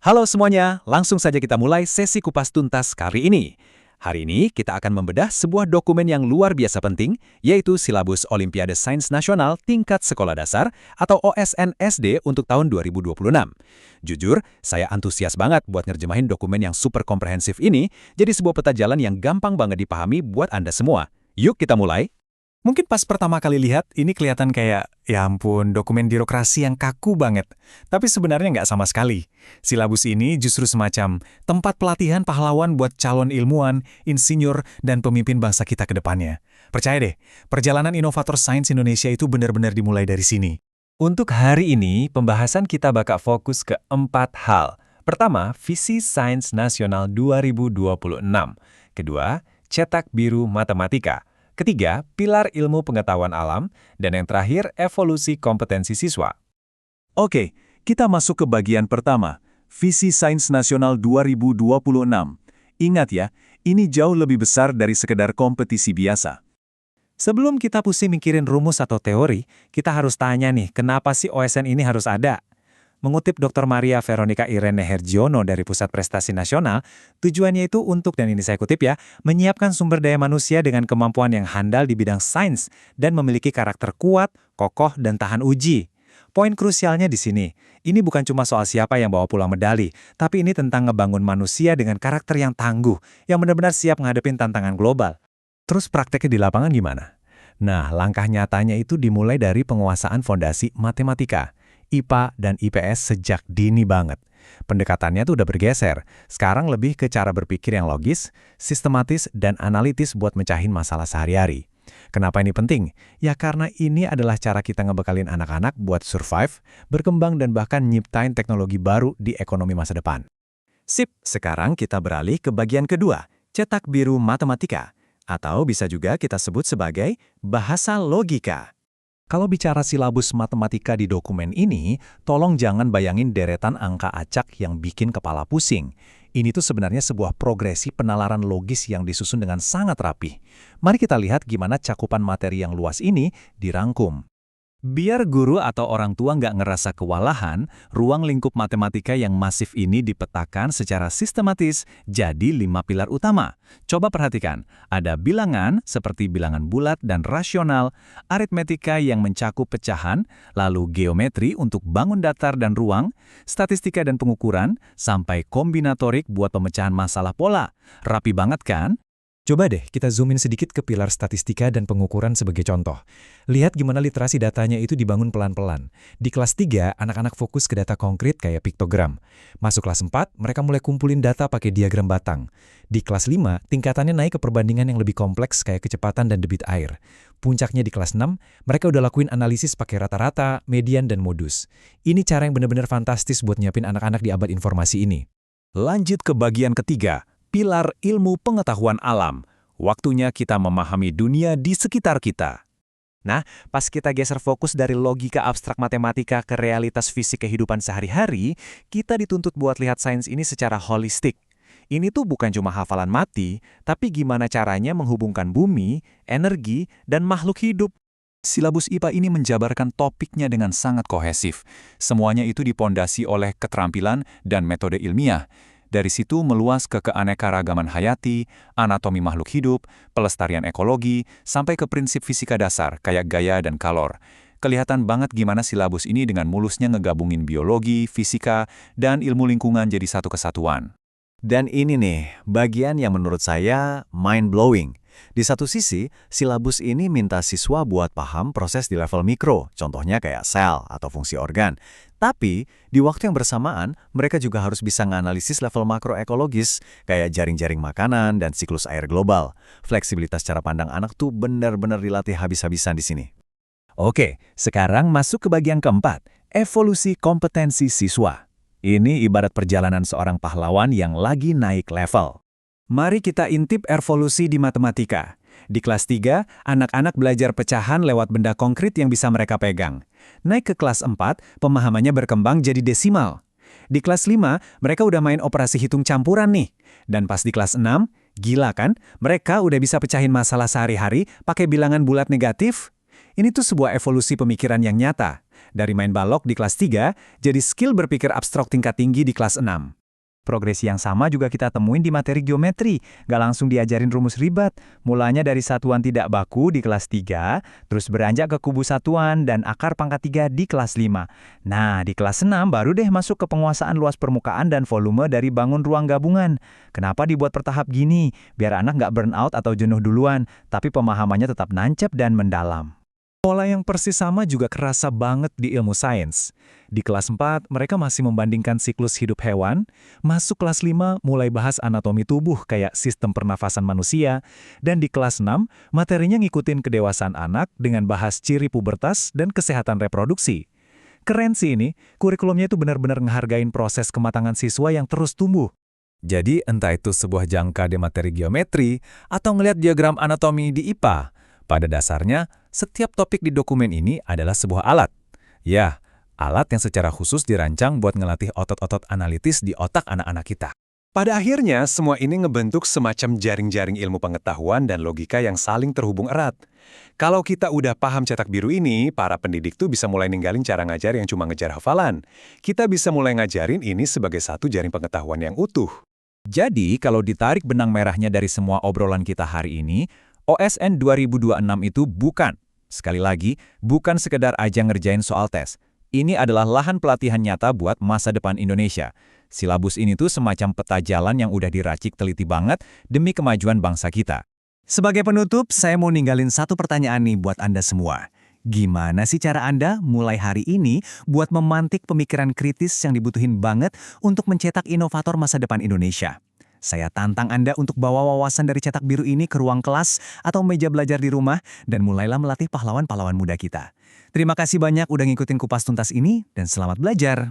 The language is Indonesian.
Halo semuanya, langsung saja kita mulai sesi kupas tuntas kali ini. Hari ini kita akan membedah sebuah dokumen yang luar biasa penting, yaitu Silabus Olimpiade Sains Nasional Tingkat Sekolah Dasar atau OSN-SD untuk tahun 2026. Jujur, saya antusias banget buat ngerjemahin dokumen yang super komprehensif ini jadi sebuah peta jalan yang gampang banget dipahami buat Anda semua. Yuk kita mulai. Mungkin pas pertama kali lihat, ini kelihatan kayak, ya ampun, dokumen birokrasi yang kaku banget. Tapi sebenarnya nggak sama sekali. Silabus ini justru semacam tempat pelatihan pahlawan buat calon ilmuwan, insinyur, dan pemimpin bangsa kita ke depannya. Percaya deh, perjalanan inovator sains Indonesia itu benar-benar dimulai dari sini. Untuk hari ini, pembahasan kita bakal fokus ke 4 hal. Pertama, Visi Sains Nasional 2026. Kedua, Cetak Biru Matematika. Ketiga, pilar ilmu pengetahuan alam, dan yang terakhir, evolusi kompetensi siswa. Oke, kita masuk ke bagian pertama, Visi Sains Nasional 2026. Ingat ya, ini jauh lebih besar dari sekedar kompetisi biasa. Sebelum kita pusing mikirin rumus atau teori, kita harus tanya nih, kenapa sih OSN ini harus ada? Mengutip Dr. Maria Veronica Irene Hergiono dari Pusat Prestasi Nasional, tujuannya itu untuk, dan ini saya kutip ya, menyiapkan sumber daya manusia dengan kemampuan yang handal di bidang sains dan memiliki karakter kuat, kokoh, dan tahan uji. Poin krusialnya di sini, ini bukan cuma soal siapa yang bawa pulang medali, tapi ini tentang ngebangun manusia dengan karakter yang tangguh, yang benar-benar siap menghadapi tantangan global. Terus prakteknya di lapangan gimana? Nah, langkah nyatanya itu dimulai dari penguasaan fondasi matematika, IPA dan IPS sejak dini banget. Pendekatannya tuh udah bergeser, sekarang lebih ke cara berpikir yang logis, sistematis, dan analitis buat mecahin masalah sehari-hari. Kenapa ini penting? Ya karena ini adalah cara kita ngebekalin anak-anak buat survive, berkembang, dan bahkan nyiptain teknologi baru di ekonomi masa depan. Sip, sekarang kita beralih ke bagian kedua, Cetak Biru Matematika, atau bisa juga kita sebut sebagai bahasa logika. Kalau bicara silabus matematika di dokumen ini, tolong jangan bayangin deretan angka acak yang bikin kepala pusing. Ini tuh sebenarnya sebuah progresi penalaran logis yang disusun dengan sangat rapih. Mari kita lihat gimana cakupan materi yang luas ini dirangkum. Biar guru atau orang tua nggak ngerasa kewalahan, ruang lingkup matematika yang masif ini dipetakan secara sistematis jadi 5 pilar utama. Coba perhatikan, ada bilangan seperti bilangan bulat dan rasional, aritmetika yang mencakup pecahan, lalu geometri untuk bangun datar dan ruang, statistika dan pengukuran, sampai kombinatorik buat pemecahan masalah pola. Rapi banget kan? Coba deh kita zoomin sedikit ke pilar statistika dan pengukuran sebagai contoh. Lihat gimana literasi datanya itu dibangun pelan-pelan. Di kelas 3, anak-anak fokus ke data konkret kayak piktogram. Masuk kelas 4, mereka mulai kumpulin data pakai diagram batang. Di kelas 5, tingkatannya naik ke perbandingan yang lebih kompleks kayak kecepatan dan debit air. Puncaknya di kelas 6, mereka udah lakuin analisis pakai rata-rata, median, dan modus. Ini cara yang benar-benar fantastis buat nyiapin anak-anak di abad informasi ini. Lanjut ke bagian ketiga. Pilar ilmu pengetahuan alam. Waktunya kita memahami dunia di sekitar kita. Nah, pas kita geser fokus dari logika abstrak matematika ke realitas fisik kehidupan sehari-hari, kita dituntut buat lihat sains ini secara holistik. Ini tuh bukan cuma hafalan mati, tapi gimana caranya menghubungkan bumi, energi, dan makhluk hidup. Silabus IPA ini menjabarkan topiknya dengan sangat kohesif. Semuanya itu dipondasi oleh keterampilan dan metode ilmiah. Dari situ meluas ke keanekaragaman hayati, anatomi makhluk hidup, pelestarian ekologi, sampai ke prinsip fisika dasar kayak gaya dan kalor. Kelihatan banget gimana silabus ini dengan mulusnya ngegabungin biologi, fisika, dan ilmu lingkungan jadi satu kesatuan. Dan ini nih, bagian yang menurut saya mind-blowing. Di satu sisi, silabus ini minta siswa buat paham proses di level mikro, contohnya kayak sel atau fungsi organ. Tapi, di waktu yang bersamaan, mereka juga harus bisa menganalisis level makroekologis, kayak jaring-jaring makanan dan siklus air global. Fleksibilitas cara pandang anak tuh benar-benar dilatih habis-habisan di sini. Oke, sekarang masuk ke bagian keempat, evolusi kompetensi siswa. Ini ibarat perjalanan seorang pahlawan yang lagi naik level. Mari kita intip evolusi di matematika. Di kelas 3, anak-anak belajar pecahan lewat benda konkret yang bisa mereka pegang. Naik ke kelas 4, pemahamannya berkembang jadi desimal. Di kelas 5, mereka udah main operasi hitung campuran nih. Dan pas di kelas 6, gila kan? Mereka udah bisa pecahin masalah sehari-hari pakai bilangan bulat negatif. Ini tuh sebuah evolusi pemikiran yang nyata. Dari main balok di kelas 3, jadi skill berpikir abstrak tingkat tinggi di kelas 6. Progresi yang sama juga kita temuin di materi geometri. Nggak langsung diajarin rumus ribet. Mulanya dari satuan tidak baku di kelas 3, terus beranjak ke kubu satuan dan akar pangkat 3 di kelas 5. Nah, di kelas 6 baru deh masuk ke penguasaan luas permukaan dan volume dari bangun ruang gabungan. Kenapa dibuat bertahap gini? Biar anak nggak burn out atau jenuh duluan, tapi pemahamannya tetap nancep dan mendalam. Pola yang persis sama juga kerasa banget di ilmu sains. Di kelas 4, mereka masih membandingkan siklus hidup hewan, masuk kelas 5 mulai bahas anatomi tubuh kayak sistem pernafasan manusia, dan di kelas 6, materinya ngikutin kedewasaan anak dengan bahas ciri pubertas dan kesehatan reproduksi. Keren sih ini, kurikulumnya itu benar-benar ngehargain proses kematangan siswa yang terus tumbuh. Jadi entah itu sebuah jangka di materi geometri, atau ngelihat diagram anatomi di IPA, pada dasarnya, setiap topik di dokumen ini adalah sebuah alat. Ya, alat yang secara khusus dirancang buat ngelatih otot-otot analitis di otak anak-anak kita. Pada akhirnya, semua ini ngebentuk semacam jaring-jaring ilmu pengetahuan dan logika yang saling terhubung erat. Kalau kita udah paham cetak biru ini, para pendidik tuh bisa mulai ninggalin cara ngajar yang cuma ngejar hafalan. Kita bisa mulai ngajarin ini sebagai satu jaring pengetahuan yang utuh. Jadi, kalau ditarik benang merahnya dari semua obrolan kita hari ini, OSN 2026 itu bukan, sekali lagi, bukan sekedar ajang ngerjain soal tes. Ini adalah lahan pelatihan nyata buat masa depan Indonesia. Silabus ini tuh semacam peta jalan yang udah diracik teliti banget demi kemajuan bangsa kita. Sebagai penutup, saya mau ninggalin satu pertanyaan nih buat Anda semua. Gimana sih cara Anda mulai hari ini buat memantik pemikiran kritis yang dibutuhin banget untuk mencetak inovator masa depan Indonesia? Saya tantang Anda untuk bawa wawasan dari cetak biru ini ke ruang kelas atau meja belajar di rumah dan mulailah melatih pahlawan-pahlawan muda kita. Terima kasih banyak udah ngikutin Kupas Tuntas ini dan selamat belajar.